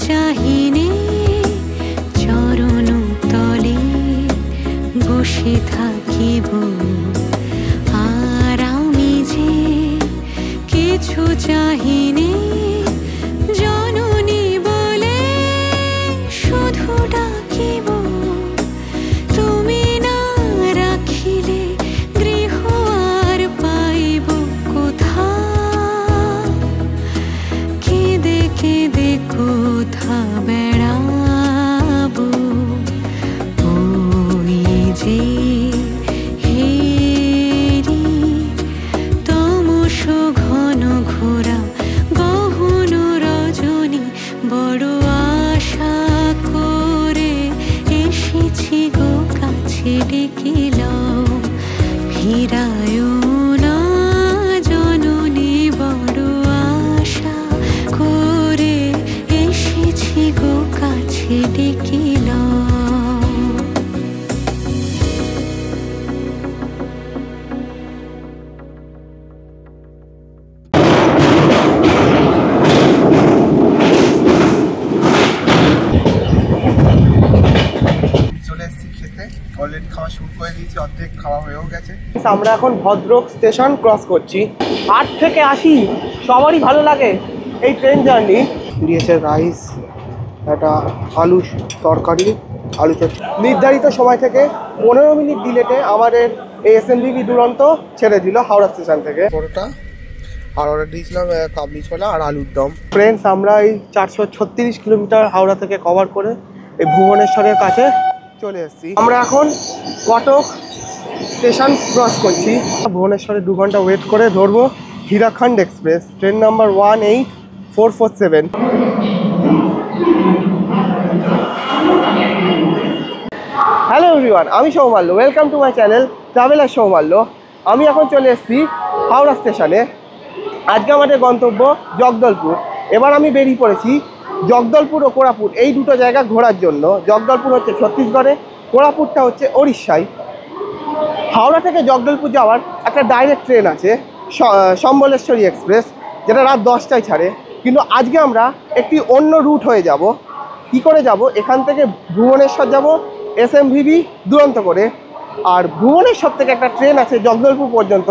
চাহিনে চরণ তলে বসে থাকিব আর আমি যে কিছু চাহিনে জননী বলে শুধু ডাকিব তুমি না রাখিলে গৃহ আর পাইব কোথা কেঁদে কেঁদে কোথা বেড়াবো ওই যে হেরি তমস ঘন ঘোরা গহন রজনী বড় আশা করে এসেছি গো কাছে ডেকিল ফিরায় না জননী বড় আশা করে এসেছি গো কাছে ডেকিল চলে এসেছি খেতে অলরেডি খাওয়া শুরু করে দিয়েছি অর্ধেক খাওয়া হয়েও গেছে আমরা এখন ভদ্রক স্টেশন ক্রস করছি 8 থেকে 80 সবারই ভালো লাগে এই ট্রেন জার্নি দিয়েছে রাইস একটা আলু তরকারি আলু চচ্চড়ি নির্ধারিত সময় থেকে 15 মিনিট ডিলেটে আমাদের এই এসএমভিবি দুরন্ত ছেড়ে দিল হাওড়া স্টেশন থেকে পরোটা আর অর্ডার দিয়েছিলাম কাবলি ছোলা আর আলুর দম ফ্রেন্ডস আমরা এই 436 কিলোমিটার হাওড়া থেকে কভার করে এই ভুবনেশ্বরের কাছে চলে এসেছি আমরা এখন কটক স্টেশন ক্রস করছি ভুবনেশ্বরে 2 ঘন্টা ওয়েট করে ধরবো Hirakhand express train number 18447 hello everyone আমি Soumalya welcome to my channel traveller Soumalya আমি এখন চলে এসেছি হাওড়া স্টেশনে আজকে আমাদের গন্তব্য জগদলপুর এবার আমি বেরিয়ে পড়েছি জগদলপুর ও কোরাপুট এই দুটো জায়গা ঘোরার জন্য জগদলপুর হচ্ছে ছত্তিশগড়ে কোরাপুটটা হচ্ছে ওড়িশায় হাওড়া থেকে জগদলপুর যাওয়ার একটা ডাইরেক্ট ট্রেন আছে সম্বলেশ্বরী এক্সপ্রেস যেটা রাত 10টায় ছাড়ে কিন্তু আজকে আমরা একটি অন্য রুট হয়ে যাব কি করে যাব এখান থেকে ভুবনেশ্বর যাব এসএমভিবি দুরন্ত করে আর ভুবনেশ্বর থেকে একটা ট্রেন আছে জগদলপুর পর্যন্ত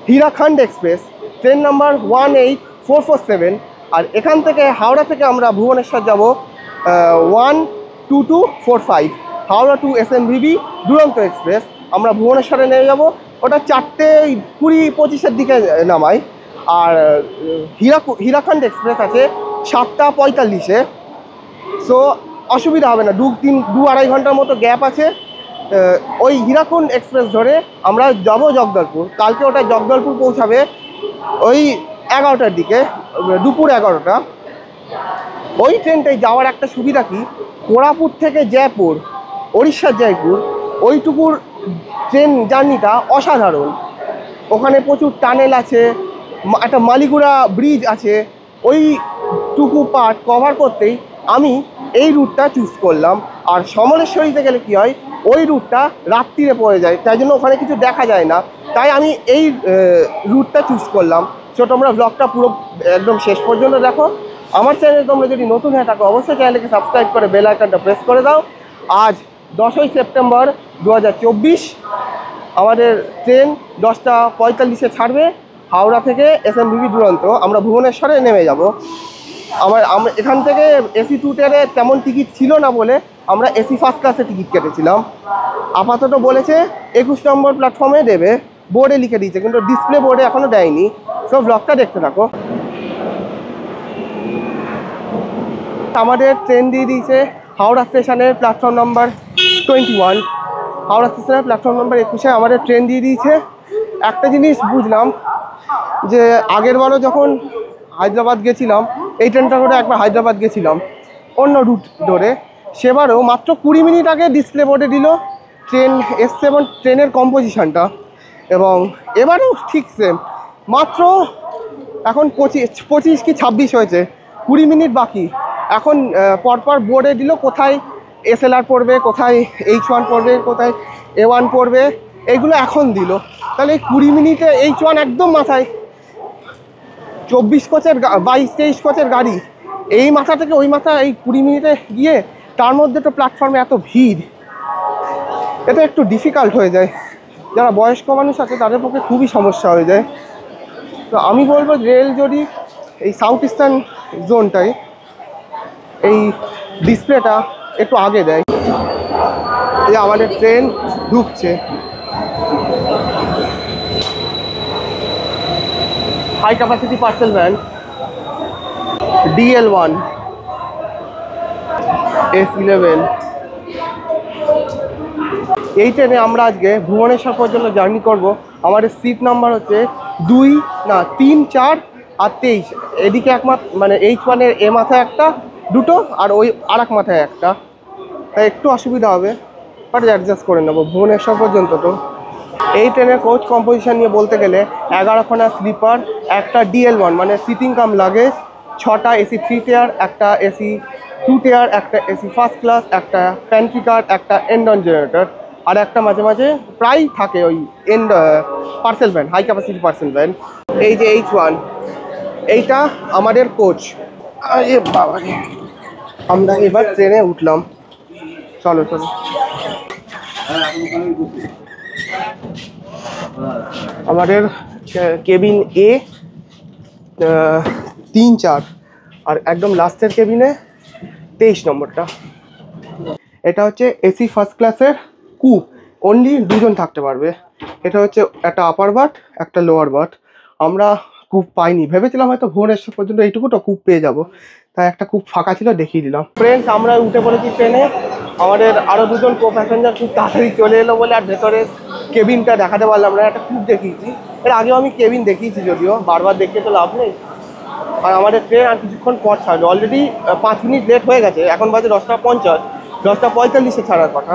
হীরাখণ্ড এক্সপ্রেস ট্রেন নাম্বার 18447 আর এখান থেকে হাওড়া থেকে আমরা ভুবনেশ্বর যাব 12245 হাওড়া টু এসএমভিবি দুরন্ত এক্সপ্রেস আমরা ভুবনেশ্বরে নেমে যাব ওটা 4:20-25 দিকে নামাই আর হীরাখণ্ড এক্সপ্রেস আছে 7:45 সো অসুবিধা হবে না 2-2.5 ঘন্টার মতো গ্যাপ আছে ওই হীরাখণ্ড এক্সপ্রেস ধরে আমরা যাব জগদলপুর কালকে ওটা জগদলপুর পৌঁছাবে ওই 11টার দিকে দুপুর 11টা ওই ট্রেনটায় যাওয়ার একটা সুবিধা কি কোরাপুট থেকে জয়পুর ওড়িশার জয়পুর ওইটুকুর ট্রেন জার্নিটা অসাধারণ ওখানে প্রচুর টানেল আছে একটা মালিগুড়া ব্রিজ আছে ওইটুকু পার্ট কভার করতেই আমি এই রুটটা চুজ করলাম আর সমলেশ্বরীতে গেলে কি হয় ওই রুটটা রাত্রিরে পড়ে যায় তাই জন্য ওখানে কিছু দেখা যায় না তাই আমি এই রুটটা চুজ করলাম সো তোমরা ব্লগটা পুরো একদম শেষ পর্যন্ত দেখো আমার চ্যানেলে তোমরা যদি নতুন হয়ে থাকো অবশ্যই চ্যানেলকে সাবস্ক্রাইব করে বেল আইকনটা প্রেস করে দাও আজ 10ই সেপ্টেম্বর 2024 আমাদের ট্রেন 10:45 ছাড়বে হাওড়া থেকে এসএমভিবি দুরন্ত আমরা ভুবনেশ্বরে নেমে যাব আমরা এখান থেকে এসি 2 টিয়ারে তেমন টিকিট ছিল না বলে আমরা এসি ফার্স্ট ক্লাসে টিকিট কেটেছিলাম আপাতত বলেছে 21 নম্বর প্ল্যাটফর্মে দেবে বোর্ডে লিখে দিয়েছে কিন্তু ডিসপ্লে বোর্ডে এখনও দেয়নি সো ব্লগটা দেখতে থাকো আমাদের ট্রেন দিয়ে দিয়েছে হাওড়া স্টেশনের প্ল্যাটফর্ম নাম্বার 21 হাওড়া স্টেশনের প্ল্যাটফর্ম নাম্বার 21 আমাদের ট্রেন দিয়ে দিয়েছে একটা জিনিস বুঝলাম যে আগের বারও যখন হায়দ্রাবাদ গেছিলাম এই ট্রেনটা করে একবার হায়দ্রাবাদ গেছিলাম অন্য রুট ধরে সেবারও মাত্র 20 মিনিট আগে ডিসপ্লে বোর্ডে দিল ট্রেন এসছে এবং ট্রেনের কম্পোজিশনটা এবং এবারেও ঠিক সেম মাত্র এখন 25 কি 26 হয়েছে 20 মিনিট বাকি এখন পরপর বোর্ডে দিল কোথায় এসএলআর পড়বে কোথায় H1 পড়বে কোথায় A1 পড়বে এইগুলো এখন দিল তাহলে 20 মিনিটে H1 একদম মাথায় 24 কোচের 22-23 কোচের গাড়ি এই মাথা থেকে ওই মাথা এই 20 মিনিটে গিয়ে, তার মধ্যে তো প্ল্যাটফর্মে এত ভিড়, এটা একটু ডিফিকাল্ট হয়ে যায়। যারা বয়স্ক মানুষ আছে তাদের পক্ষে খুবই সমস্যা হয়ে যায়। তো আমি বলবো রেল যদি এই সাউথ ইস্টার্ন জোনটায় এই ডিসপ্লেটা একটু আগে দেয়। এই আমাদের ট্রেন ঢুকছে, high capacity parcel van DL1 S11। এই ট্রেনে আমরা আজকে ভুবনেশ্বর পর্যন্ত জার্নি করব। আমাদের সিট নাম্বার হচ্ছে 2, না 3, 4 আর 23। এদিকে মানে H1-এর এ মাথায় একটা, দুটো, আর ওই আর এক মাথায় একটা, তাই একটু অসুবিধা হবে, বাট অ্যাডজাস্ট করে নেবো ভুবনেশ্বর পর্যন্ত। তো এই ট্রেনের কোচ কম্পোজিশন নিয়ে বলতে গেলে 11খানা স্লিপার, একটা DL1 মানে সিটিং কাম লাগেজ, 6টা AC 3 টিয়ার, একটা AC 2 টিয়ার, একটা AC ফার্স্ট ক্লাস, একটা প্যান্ট্রি কার, একটা এন্ডন জেনারেটর, আর একটা মাঝে মাঝে প্রায় থাকে ওই parcel van, high capacity parcel van. এই যে H1, এইটা আমাদের কোচ। আরে বাবা, আমরা এবার ট্রেনে উঠলাম, চলো চলো। আমাদের কেবিন A 3, 4, আর একদম লাস্টের কেবিনে 23 নম্বরটা। এটা হচ্ছে AC ফার্স্ট ক্লাসের কুপ, অনলি 2 জন থাকতে পারবে। এটা হচ্ছে একটা আপার বার্থ, একটা লোয়ার বার্থ। আমরা কূপ পাইনি, ভেবেছিলাম হয়তো ভুবনেশ্বর পর্যন্ত এইটুকুটা কূপ পেয়ে যাব, তাই একটা কূপ ফাঁকা ছিল দেখিয়ে দিলাম। ফ্রেন্ডস, আমরা উঠে পড়েছি ট্রেনে। আমাদের আরও 2জন কো প্যাসেঞ্জার খুব তাড়াতাড়ি চলে এলো বলে আর ভেতরে কেবিনটা দেখাতে পারলাম না। একটা কূপ দেখিয়েছি, এর আগেও আমি কেবিন দেখিয়েছি, যদিও বারবার দেখিয়ে তো লাভ নেই। আর আমাদের ট্রেন আর কিছুক্ষণ পর ছাড়বে, অলরেডি 5 মিনিট লেট হয়ে গেছে, এখন বাজে 10:50, 10:45-এ ছাড়ার কথা।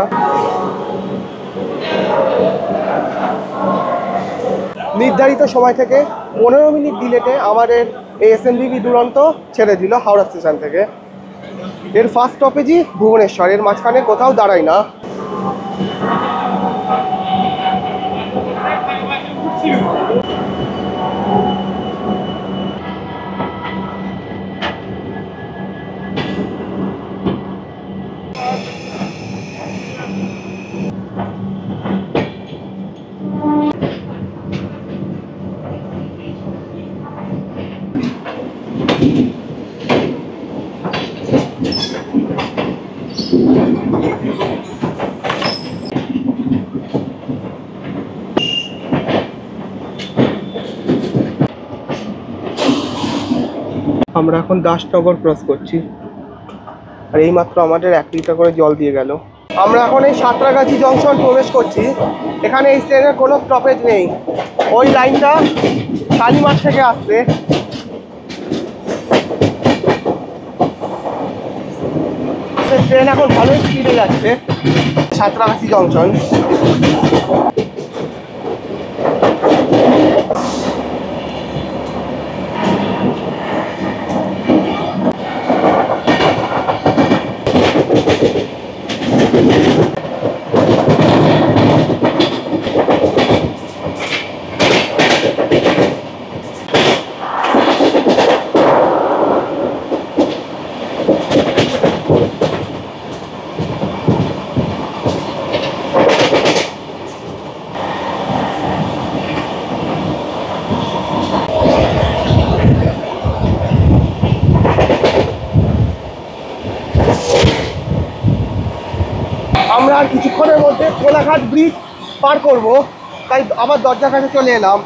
নির্ধারিত সময় থেকে 15 মিনিট ডিলেটে আমাদের এই SMVB দুরন্ত ছেড়ে দিল হাওড়া স্টেশন থেকে। এর ফার্স্ট স্টপেজই ভুবনেশ্বর, এর মাঝখানে কোথাও দাঁড়ায় না। আমরা এখন দাসনগর ক্রস করছি, আর এইমাত্র আমাদের 1 লিটার করে জল দিয়ে গেল। আমরা এখন এই সাঁতরাগাছি জংশন প্রবেশ করছি। এখানে এই ট্রেনের কোনো স্টপেজ নেই, ওই লাইনটা শালিমার থেকে আসছে। ট্রেন এখন ভালোই স্পিডে যাচ্ছে। সাঁতরাগাছি জংশন। আমরা আর কিছুক্ষণের মধ্যে কোলাঘাট ব্রিজ পার করব, তাই আবার দরজার কাছে চলে এলাম।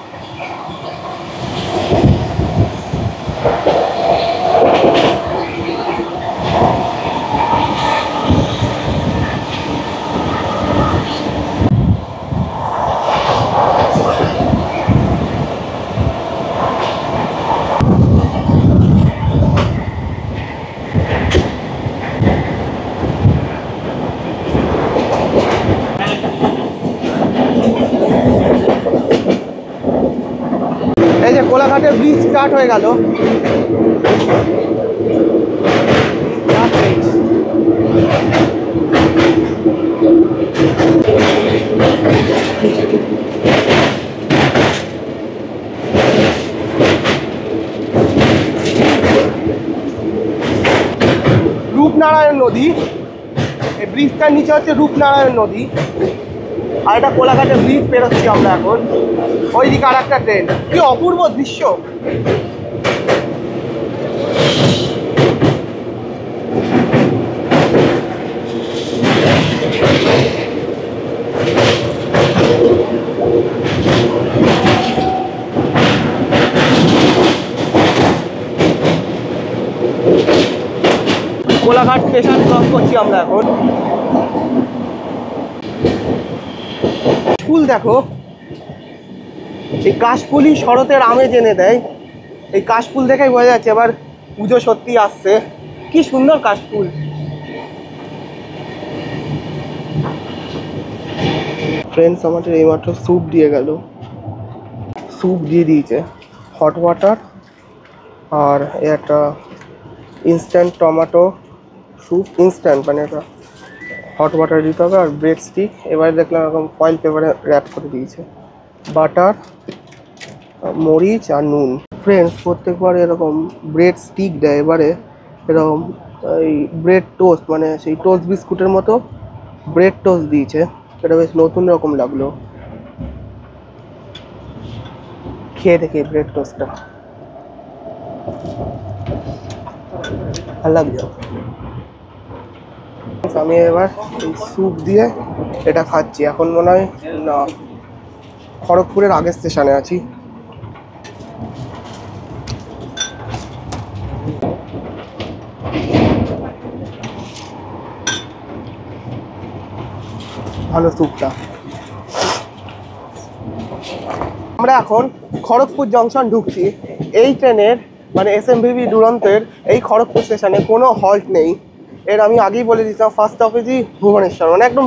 এই যে কোলাঘাটের ব্রিজ স্টার্ট হয়ে গেল। রূপনারায়ণ নদী, এই ব্রিজটার নিচে হচ্ছে রূপনারায়ণ নদী। আর এটা কোলাঘাটের ব্রিজ পেরোচ্ছি আমরা এখন, ওইদিকে আর একটা ট্রেন। কি অপূর্ব দৃশ্য! কোলাঘাট স্টেশন ক্রস করছি আমরা এখন। ফুল দেখো, এই কাশফুলই শরতের আমেজ এনে দেয়। এই কাশফুল দেখেই বোঝা যাচ্ছে এবার পুজো সত্যি আসছে। কি সুন্দর কাশফুল! ফ্রেন্ডস, আমাদের এইমাত্র স্যুপ দিয়ে গেল, স্যুপ দিয়ে দিয়েছে, হট ওয়াটার আর একটা ইনস্ট্যান্ট টমেটো স্যুপ। ইনস্ট্যান্ট মানে এটা হট ওয়াটার দিতে হবে, আর ব্রেড স্টিক এবারে দেখলাম এরকম ফয়েল পেপারে র্যাপ করে দিয়েছে, বাটার, মরিচ আর নুন। ফ্রেন্ডস, প্রত্যেকবার এরকম ব্রেড স্টিক দেয়, এবারে এরকম এই ব্রেড টোস্ট মানে সেই টোস্ট বিস্কুটের মতো ব্রেড টোস্ট দিয়েছে। এটা বেশ নতুন রকম লাগলো খেয়ে দেখে ব্রেড টোস্টটা, ভালো লাগছে। আমি এবার এই স্যুপ দিয়ে এটা খাচ্ছি। এখন মনে হয় না, খড়গপুরের আগের স্টেশনে আছি। ভালো স্যুপটা। আমরা এখন খড়গপুর জংশন ঢুকছি। এই ট্রেনের মানে এসএমভিবি দুরন্তের এই খড়গপুর স্টেশনে কোনো হল্ট নেই। এর আমি আগেই বলে দিতাম, ফার্স্ট স্টপেজই ভুবনেশ্বর, মানে একদম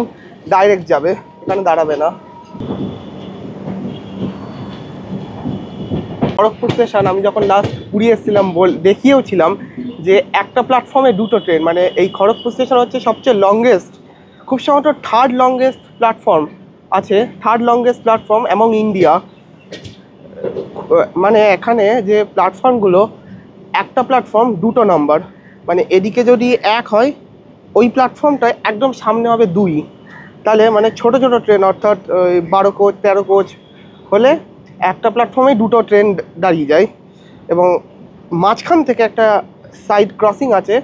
ডাইরেক্ট যাবে, এখানে দাঁড়াবে না। খড়গপুর স্টেশন আমি যখন লাস্ট পুরী এসেছিলাম দেখিয়েওছিলাম যে একটা প্ল্যাটফর্মে দুটো ট্রেন, মানে এই খড়গপুর স্টেশন হচ্ছে সবচেয়ে লংগেস্ট, খুব সম্ভবত থার্ড লংগেস্ট প্ল্যাটফর্ম আছে, third longest platform among India. মানে এখানে যে প্ল্যাটফর্মগুলো, একটা প্ল্যাটফর্ম দুটো নাম্বার, মানে এদিকে যদি এক হয় ওই প্ল্যাটফর্মটায় একদম সামনে হবে 2, তাহলে মানে ছোট ছোট ট্রেন অর্থাৎ 12 কোচ 13 কোচ হলে একটা প্ল্যাটফর্মে দুটো ট্রেন দাঁড়িয়ে যায়। এবং মাঝখান থেকে একটা সাইড ক্রসিং আছে,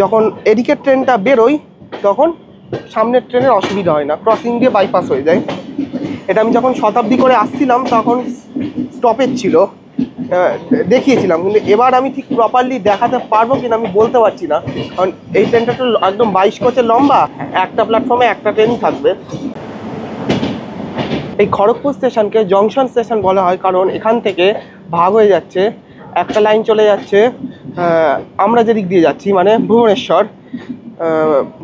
যখন এদিকের ট্রেনটা বেরোয় তখন সামনের ট্রেনের অসুবিধা হয় না, ক্রসিং দিয়ে বাইপাস হয়ে যায়। এটা আমি যখন শতাব্দী করে আসছিলাম তখন স্টপেজ ছিল, দেখিয়েছিলাম, কিন্তু এবার আমি ঠিক প্রপারলি দেখাতে পারবো কিনা আমি বলতে পারছি না, কারণ এই ট্রেনটা তো একদম 22 কোচের লম্বা, একটা প্ল্যাটফর্মে একটা ট্রেনই থাকবে। এই খড়গপুর স্টেশনকে জংশন স্টেশন বলা হয় কারণ এখান থেকে ভাগ হয়ে যাচ্ছে, একটা লাইন চলে যাচ্ছে আমরা যেদিক দিয়ে যাচ্ছি মানে ভুবনেশ্বর,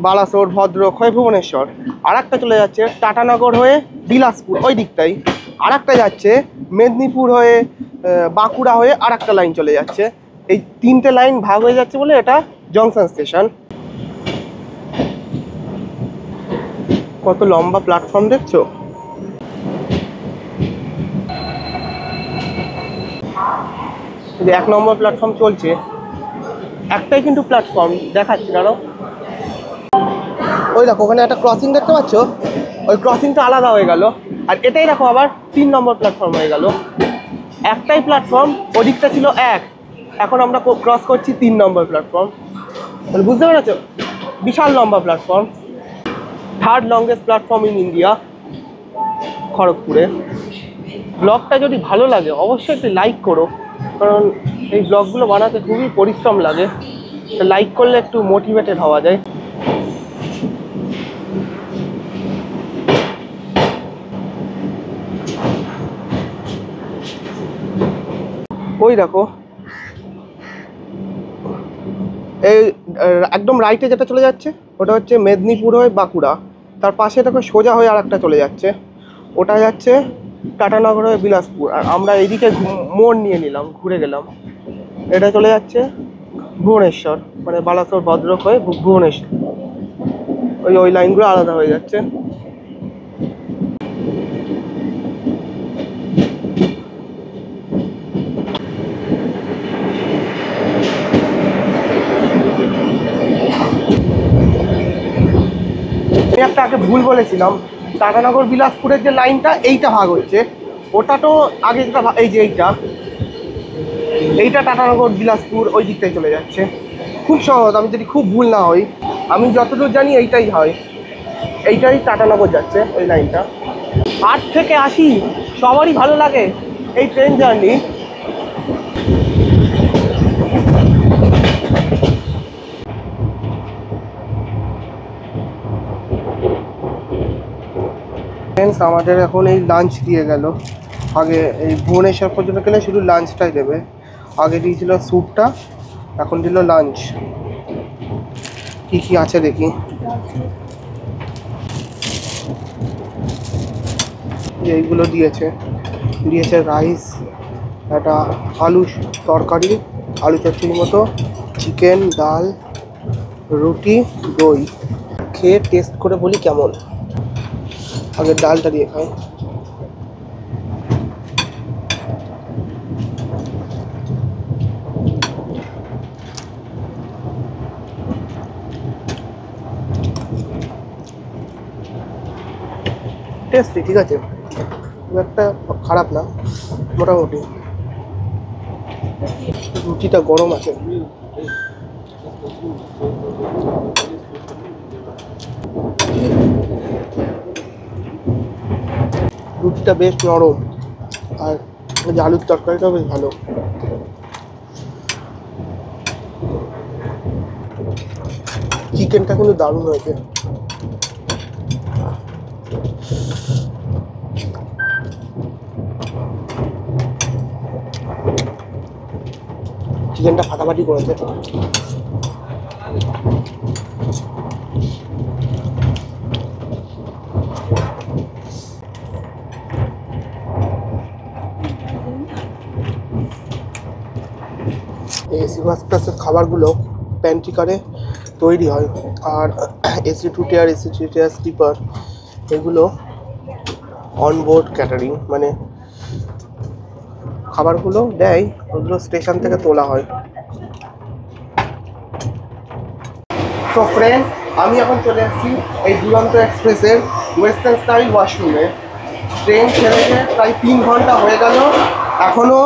বালাসোর, ভদ্রক হয়ে ভুবনেশ্বর, আর একটা চলে যাচ্ছে টাটানগর হয়ে বিলাসপুর ওই দিকটাই, আর একটা যাচ্ছে মেদিনীপুর হয়ে বাঁকুড়া হয়ে আর একটা লাইন চলে যাচ্ছে। এই 3টে লাইন ভাগ হয়ে যাচ্ছে বলে এটা জংশন স্টেশন। কত লম্বা প্ল্যাটফর্ম দেখছো? যে 1 নম্বর প্ল্যাটফর্ম চলছে, একটাই কিন্তু প্ল্যাটফর্ম দেখাচ্ছি, কারণ ওই দেখো ওখানে একটা ক্রসিং দেখতে পাচ্ছ, ওই ক্রসিংটা আলাদা হয়ে গেল, আর এটাই দেখো আবার 3 নম্বর প্ল্যাটফর্ম হয়ে গেল। একটাই প্ল্যাটফর্ম, ওদিকটা ছিল 1, এখন আমরা ক্রস করছি 3 নম্বর প্ল্যাটফর্ম, মানে বুঝতে পেরেছো? বিশাল লম্বা platform, third longest platform in India খড়গপুরে। ব্লগটা যদি ভালো লাগে অবশ্যই একটু লাইক করো, কারণ এই ব্লগগুলো বানাতে খুবই পরিশ্রম লাগে, লাইক করলে একটু মোটিভেটেড হওয়া যায়। ওই দেখো এই একদম রাইটে যেটা চলে যাচ্ছে ওটা হচ্ছে মেদিনীপুর হয়ে বাঁকুড়া, তার পাশে দেখো সোজা হয়ে আর একটা চলে যাচ্ছে, ওটা যাচ্ছে টাটানগর হয়ে বিলাসপুর, আর আমরা এইদিকে মোড় নিয়ে নিলাম, ঘুরে গেলাম, এটা চলে যাচ্ছে ভুবনেশ্বর, মানে বালাসোর ভদ্রক হয়ে ভুবনেশ্বর, ওই লাইনগুলো আলাদা হয়ে যাচ্ছে। আমি একটা আগে ভুল বলেছিলাম, টাটানগর বিলাসপুরের যে লাইনটা এইটা ভাগ হচ্ছে, ওটা তো আগে যেটা এই যে এইটা টাটানগর বিলাসপুর ওই দিকটাই চলে যাচ্ছে খুব সহজ। আমি যদি খুব ভুল না হই, আমি যতদূর জানি এইটাই হয়, এইটাই টাটানগর যাচ্ছে ওই লাইনটা। 8 থেকে 80 সবারই ভালো লাগে এই ট্রেন জার্নি। ফ্রেন্ডস, আমাদের এখন এই লাঞ্চ দিয়ে গেল। আগে এই ভুবনেশ্বর পর্যন্ত গেলে শুধু লাঞ্চটাই দেবে। আগে দিয়েছিল স্যুপটা, এখন দিল লাঞ্চ। কি কি আছে দেখি। এইগুলো দিয়েছে রাইস, একটা আলু তরকারি, আলু চচ্চড়ির মতো, চিকেন, ডাল, রুটি, দই। খেয়ে টেস্ট করে বলি কেমন। আগে ডালটা দিয়ে খাই। টেস্টি, ঠিক আছে, খুব একটা খারাপ না, মোটামুটি। রুটিটা গরম আছে। রুটিটা বেশ নরম, আর যে আলুর তরকারিটাও বেশ ভালো। চিকেনটা কিন্তু দারুণ হয়েছে। চিকেনটা ফাটাফাটি করেছে। এসি ফার্স্ট ক্লাসের খাবারগুলো প্যান্ট্রিকারে তৈরি হয়, আর এসি 2 টিয়ার, এসি 3 টিয়ার স্লিপার এগুলো অনবোর্ড ক্যাটারিং, মানে খাবারগুলো দেয় ওগুলো স্টেশন থেকে তোলা হয়। তো ফ্রেন্ড, আমি এখন চলে এসেছি এই দুরন্ত এক্সপ্রেসের ওয়েস্টার্ন স্টাইল ওয়াশরুমে। ট্রেন ছেড়ে প্রায় 3 ঘন্টা হয়ে গেল, এখনও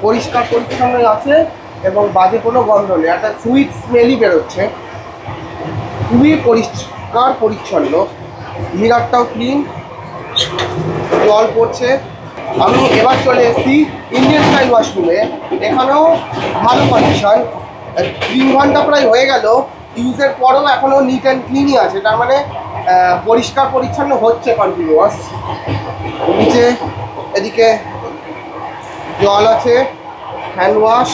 পরিষ্কার পরিচ্ছন্ন আছে এবং বাজে কোনো গন্ধ নেই। একটা সুইট স্মেলই বেরোচ্ছে, খুবই পরিষ্কার পরিচ্ছন্ন। মিরারটাও ক্লিন, জল পড়ছে। আমি এবার চলে এসেছি ইন্ডিয়ান স্টাইল ওয়াশরুমে, এখানেও ভালো কন্ডিশন। 3 ঘন্টা প্রায় হয়ে গেল ইউজের পরেও এখনও নিট অ্যান্ড ক্লিনই আছে, তার মানে পরিষ্কার পরিচ্ছন্ন হচ্ছে কন্টিনিউয়াস। নিচে এদিকে জল আছে, হ্যান্ড ওয়াশ,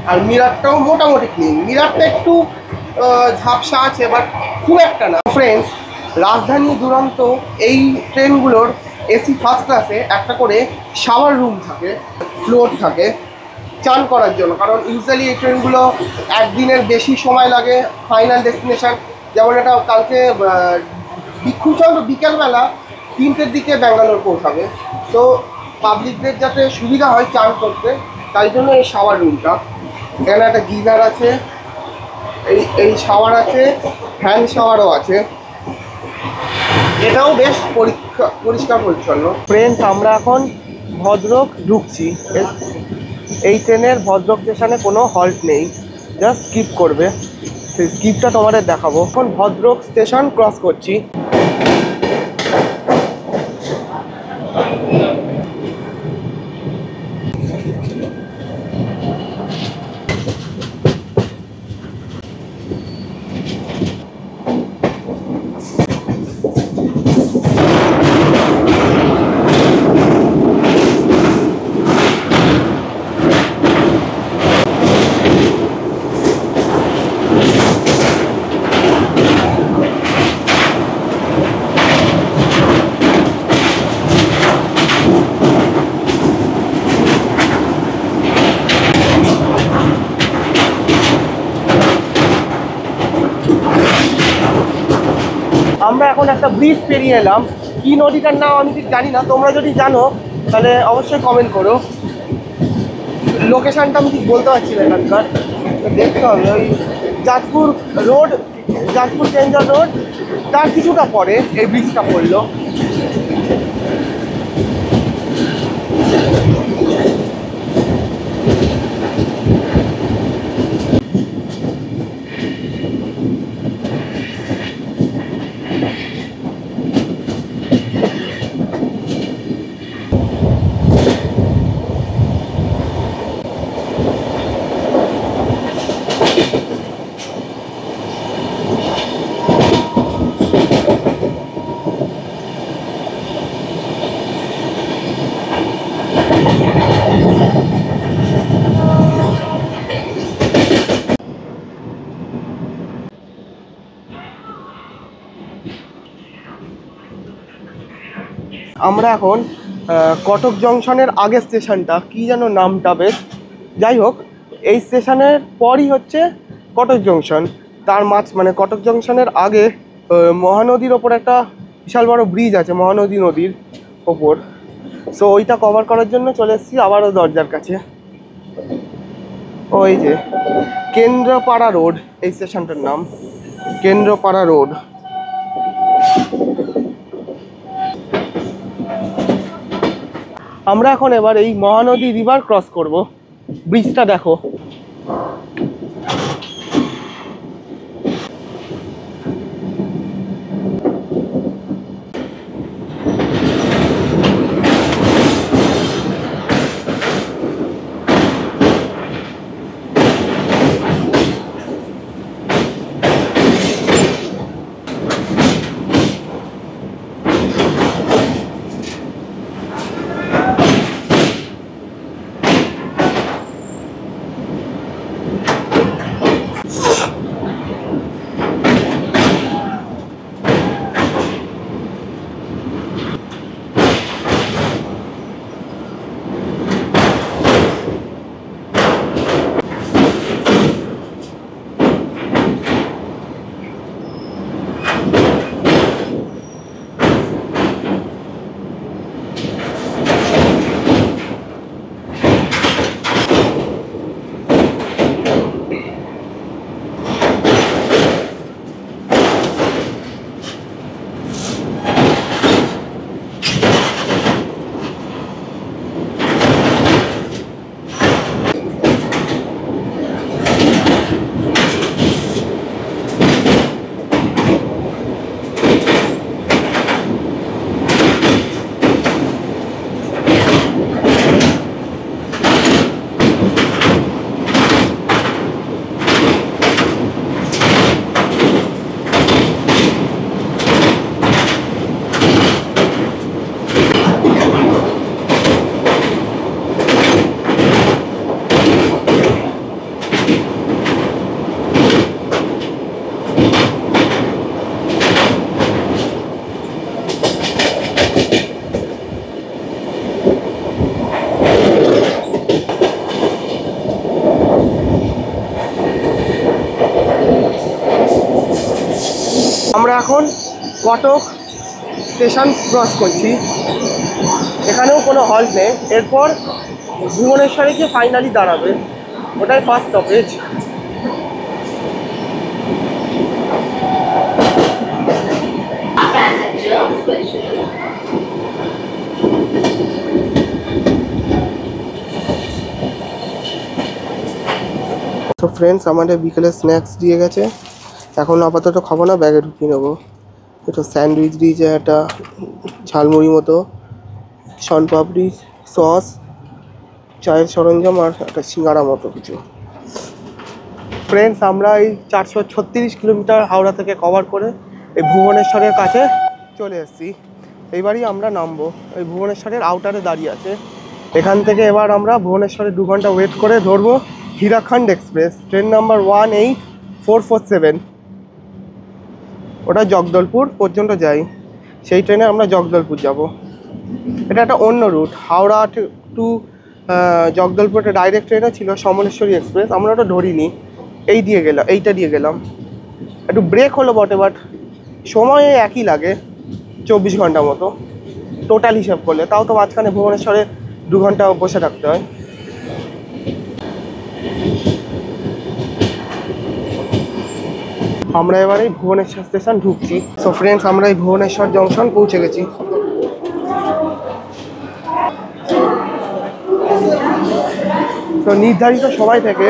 আর মিরারটাও মোটামুটি ক্লিন। মিরারটা একটু ঝাপসা আছে, বাট খুব একটা না। ফ্রেন্ডস, রাজধানী দুরন্ত এই ট্রেনগুলোর এসি ফার্স্ট ক্লাসে একটা করে শাওয়ার রুম থাকে, ফ্লোর থাকে চান করার জন্য। কারণ ইউজুয়ালি এই ট্রেনগুলো একদিনের বেশি সময় লাগে ফাইনাল ডেস্টিনেশন। যেমন এটা কালকে খুব সম্ভবত বিকেলবেলা 3টের দিকে ব্যাঙ্গালোর পৌঁছাবে। তো পাবলিকদের যাতে সুবিধা হয় চান করতে, তাই জন্য এই শাওয়ার রুমটা। এখানে একটা গিজার আছে, এই শাওয়ার আছে, হ্যান্ড শাওয়ারও আছে। এটাও বেশ পরিষ্কার পরিচ্ছন্ন। ফ্রেন্ডস, আমরা এখন ভদ্রক ঢুকছি। এই ট্রেনের ভদ্রক স্টেশনে কোনো হল্ট নেই, জাস্ট স্কিপ করবে। সেই স্কিপটা তোমাদের দেখাবো। এখন ভদ্রক স্টেশন ক্রস করছি। আমরা এখন একটা ব্রিজ পেরিয়ে এলাম। কি নদীটার নাম আমি ঠিক জানি না, তোমরা যদি জানো তাহলে অবশ্যই কমেন্ট করো। লোকেশানটা আমি ঠিক বলতে পারছি না এখানকার, দেখতে হবে। ওই যাজপুর রোড, যাজপুর কেন্দ্র রোড, তার কিছুটা পরে এই ব্রিজটা পড়লো। আমরা এখন কটক জংশনের আগের স্টেশনটা কি যেন নামটা বেশ, যাই হোক এই স্টেশনের পরই হচ্ছে কটক জংশন। তার মানে কটক জংশনের আগে মহানদীর ওপর একটা বিশাল বড় ব্রিজ আছে, মহানদী নদীর ওপর। সো ওইটা কভার করার জন্য চলে এসেছি আবারও দরজার কাছে। ওই যে কেন্দ্রপাড়া রোড, এই স্টেশনটার নাম কেন্দ্রপাড়া রোড। আমরা এখন এবার এই মহানদী রিভার ক্রস করব। ব্রিজটা দেখো, আমরা এখন কটক স্টেশন ক্রস করছি। এখানেও কোনো হল্ট নেই, এরপর ভুবনেশ্বরে গিয়ে ফাইনালি দাঁড়াবে, ওটাই ফার্স্ট স্টপেজ। তো ফ্রেন্ডস, আমাদের বিকেলে স্ন্যাক্স দিয়ে গেছে, এখন আপাতত খাবো না, ব্যাগে ঢুকিয়ে নেবো। এটা স্যান্ডউইচ দিয়েছে, একটা ঝালমুড়ি মতো, শনপাপড়ি, সস, চায়ের সরঞ্জাম আর একটা সিঙ্গারা মতো কিছু। ফ্রেন্ডস, আমরা এই 436 কিলোমিটার হাওড়া থেকে কভার করে এই ভুবনেশ্বরের কাছে চলে এসেছি। এইবারই আমরা নামবো, এই ভুবনেশ্বরের আউটারে দাঁড়িয়ে আছে। এখান থেকে এবার আমরা ভুবনেশ্বরে 2 ঘন্টা ওয়েট করে ধরবো হীরাখণ্ড এক্সপ্রেস, ট্রেন নাম্বার 18447। ওটা জগদলপুর পর্যন্ত যাই, সেই ট্রেনে আমরা জগদলপুর যাব। এটা একটা অন্য রুট, হাওড়া টু জগদলপুর একটা ডাইরেক্ট ট্রেনও ছিল, সমলেশ্বরী এক্সপ্রেস, আমরা ওটা ধরিনি, এইটা দিয়ে গেলাম। একটু ব্রেক হলো বটে, বাট সময় একই লাগে, 24 ঘন্টা মতো টোটাল হিসাব করলে। তাও তো মাঝখানে ভুবনেশ্বরে 2 ঘন্টা বসে থাকতে হয়। আমরা এবারে ভুবনেশ্বর স্টেশন ঢুকছি। সো ফ্রেন্ডস, আমরা এই ভুবনেশ্বর জংশন পৌঁছে গেছি। তো নির্ধারিত সময় থেকে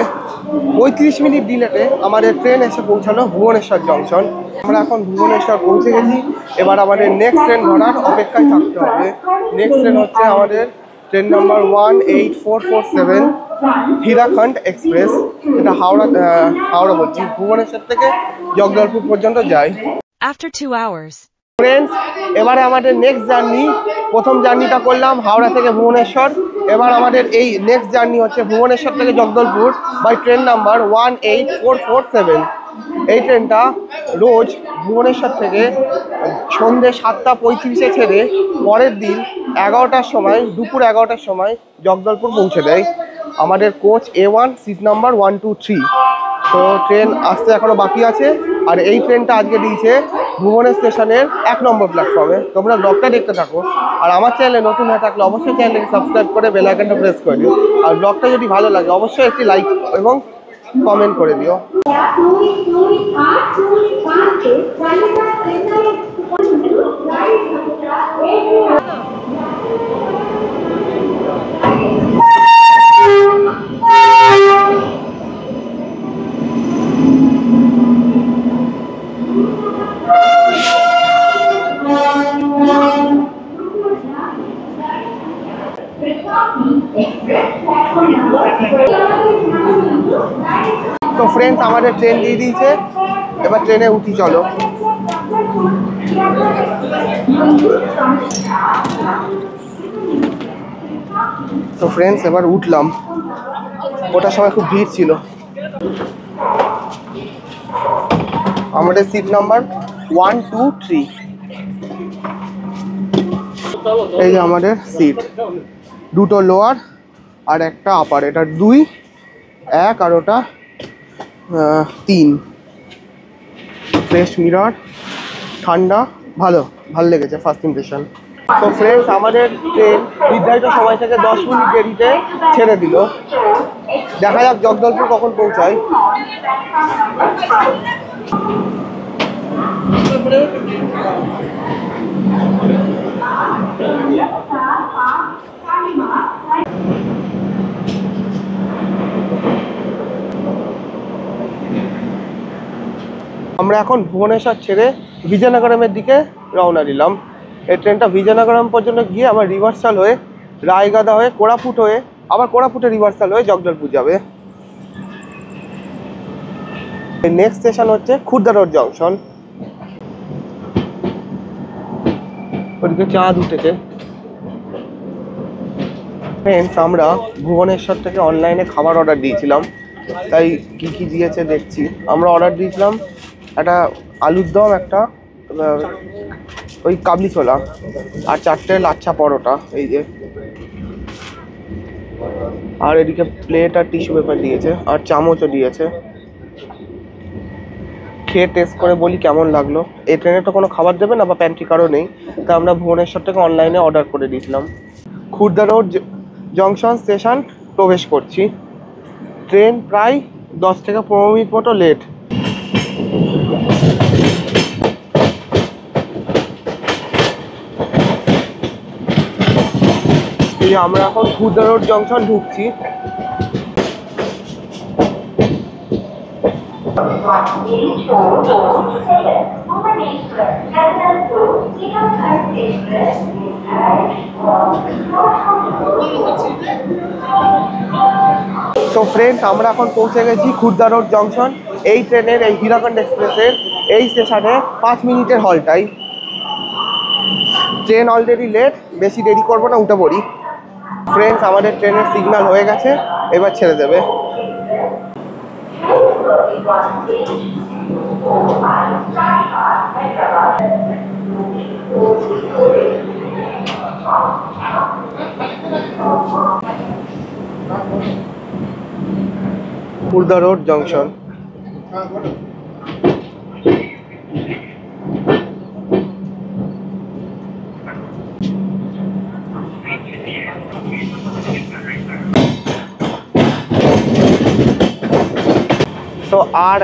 35 মিনিট ডিলেতে আমাদের ট্রেন এসে পৌঁছালো ভুবনেশ্বর জংশন। আমরা এখন ভুবনেশ্বর পৌঁছে গেছি। এবার আমাদের নেক্সট ট্রেন ধরার অপেক্ষায় থাকতে হবে। নেক্সট ট্রেন হচ্ছে আমাদের ট্রেন নাম্বার 18447 হীরাখণ্ড এক্সপ্রেস। এটা হাওড়া বলছি, ভুবনেশ্বর থেকে জগদলপুর পর্যন্ত যায়। After 2 hours. ফ্রেন্ডস, এবারে আমাদের নেক্সট জার্নি, প্রথম জার্নিটা করলাম হাওড়া থেকে ভুবনেশ্বর। এবার আমাদের এই নেক্সট জার্নি হচ্ছে ভুবনেশ্বর থেকে জগদলপুর বাই ট্রেন নাম্বার 18447। এই ট্রেনটা রোজ ভুবনেশ্বর থেকে সন্ধ্যে 7:35 ছেড়ে পরের দিন 11টার সময়, দুপুর 11টার সময় জগদলপুর পৌঁছে দেয়। আমাদের কোচ A1, সিট নাম্বার 123। তো ট্রেন আসতে এখনো বাকি আছে। আর এই ট্রেনটা আজকে দিয়েছে ভুবনেশ্বর স্টেশনের 1 নম্বর প্ল্যাটফর্মে। তোমরা ব্লগটা দেখতে থাকো। আর আমার চ্যানেলে নতুন হয়ে থাকলে অবশ্যই চ্যানেলকে সাবস্ক্রাইব করে বেল আইকনটা প্রেস করে দিও। আর ব্লগটা যদি ভালো লাগে অবশ্যই একটি লাইক এবং কমেন্ট করে দিও। তো ফ্রেন্ডস, আমাদের ট্রেন দিয়ে দিয়েছে। এবার ট্রেনে উঠি, চলো। তো ফ্রেন্ডস, এবার উঠলাম। ওটার সময় খুব ভিড় ছিল। আমাদের সিট নাম্বার 123। এই যে আমাদের সিট, দুটো লোয়ার আর একটা আপার। এটা 2, 1 আর ওটা 3। ফ্রেশ মিরর, ঠান্ডা, ভালো লেগেছে ফার্স্ট ইমপ্রেশন। তো ফ্রেন্ডস, আমাদের ট্রেন নির্ধারিত সময় থেকে 10 মিনিট দেরিতে ছেড়ে দিল। দেখা যাক জগদলপুর কখন পৌঁছায়। আমরা এখন ভুবনেশ্বর ছেড়ে বিজয়নগরমের দিকে রওনা দিলাম। এই ট্রেনটা বিজয়নগরম পর্যন্ত গিয়ে আবার রিভার্সাল হয়ে রায়গাদা হয়ে কোরাপুট হয়ে আবার কোরাপুটে রিভার্সাল হয়ে জগদলপুর যাবে। নেক্সট স্টেশন হচ্ছে খুর্দা রোড জংশন। ওদিকে চাঁদ উঠেছে। ফ্রেন্ডস, আমরা ভুবনেশ্বর থেকে অনলাইনে খাবার অর্ডার দিয়েছিলাম, তাই কি কি দিয়েছে দেখছি। আমরা অর্ডার দিয়েছিলাম একটা আলুর দম, একটা ওই কাবলি ছোলা, আর 4টে লাচ্ছা পরোটা। এই যে, আর এদিকে প্লেট আর টিস্যু পেপার দিয়েছে, আর চামচও দিয়েছে। খেয়ে টেস্ট করে বলি কেমন লাগলো। এই ট্রেনে তো কোনো খাবার দেবে না বা প্যান্ট্রি কারও নেই, তাই আমরা ভুবনেশ্বর থেকে অনলাইনে অর্ডার করে দিয়েছিলাম। খুর্দা রোড জংশন স্টেশন প্রবেশ করছি। ট্রেন প্রায় 10 থেকে 15 মিনিট মতো লেট। এই আমরা এখন খুর্দা রোড জংশন ঢুকছি। তো ফ্রেন্ডস, আমরা এখন পৌঁছে গেছি খুর্দা রোড জংশন। এই ট্রেনের, এই হীরাখণ্ড এক্সপ্রেসের এই স্টেশনে 5 মিনিটের হলটাই। ট্রেন অলরেডি লেট, বেশি দেরি করবো না, উঠে পড়ি। ফ্রেন্ডস, আমাদের ট্রেনের সিগন্যাল হয়ে গেছে, এবার ছেড়ে দেবে। Khurda road junction. তো আর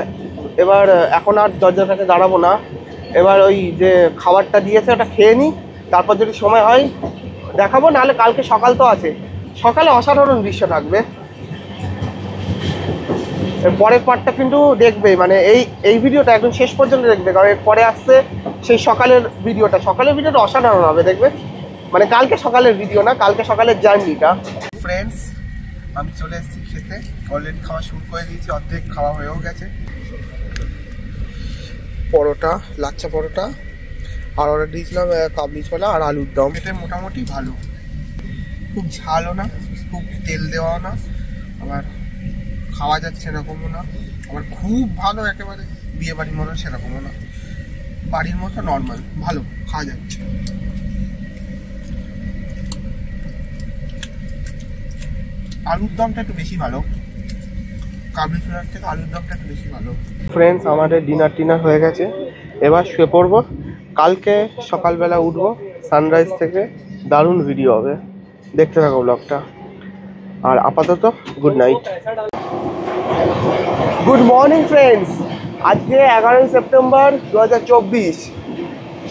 এবার এখন আর দরজার কাছে দাঁড়াবো না, এবার ওই যে খাবারটা দিয়েছে ওটা খেয়ে নিই, তারপর যদি সময় হয় দেখাবো, নাহলে কালকে সকাল তো আছে, সকালে অসাধারণ দৃশ্য থাকবে। এর পরের পার্টটা কিন্তু দেখবে, মানে এই ভিডিওটা একদম শেষ পর্যন্ত দেখবে, কারণ এর পরে আসছে সেই সকালের ভিডিওটা অসাধারণ হবে দেখবে, মানে কালকে সকালের ভিডিও না, কালকে সকালের জার্নিটা। ফ্রেন্ডস, আমি চলে এসেছি খেতে, অলরেডি খাওয়া শুরু করে দিয়েছি, অর্ধেক খাওয়া হয়েও গেছে। পরোটা, লাচ্চা পরোটা, আর অর্ডার দিয়েছিলাম কাবলি ছোলা আর আলুর দম। এটা মোটামুটি ভালো, খুব ঝালও না, খুব তেল দেওয়াও না, আবার খাওয়া যাচ্ছে সেরকমও না, আবার খুব ভালো একেবারে বিয়ে বাড়ির মতো সেরকমও না, বাড়ির মতো নর্মাল ভালো খাওয়া যাচ্ছে। আলুর দমটা একটু বেশি ভালো, কাবলি ছোলার থেকে আলুর দমটা একটু বেশি ভালো। ফ্রেন্ডস, আমাদের ডিনার টিনার হয়ে গেছে, এবার শুয়ে পড়বো, কালকে সকালবেলা উঠবো সানরাইজ থেকে, দারুণ ভিডিও হবে, দেখতে থাকো ব্লগটা। আর আপাতত good night. Good morning friends, আজকে 11ই সেপ্টেম্বর 2024,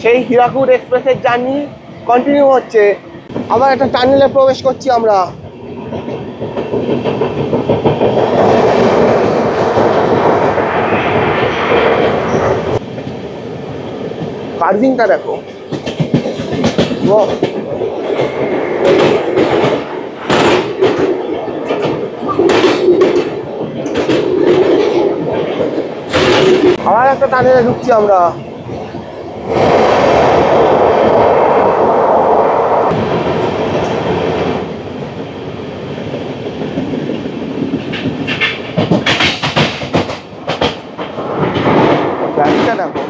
সেই হীরাকুদ এক্সপ্রেসের জার্নি কন্টিনিউ হচ্ছে। আবার একটা টানেলে প্রবেশ করছি আমরা। কার্ভিংটা দেখো, আবার একটা টানেলে ঢুকছি আমরা। গাড়িটা দেখো।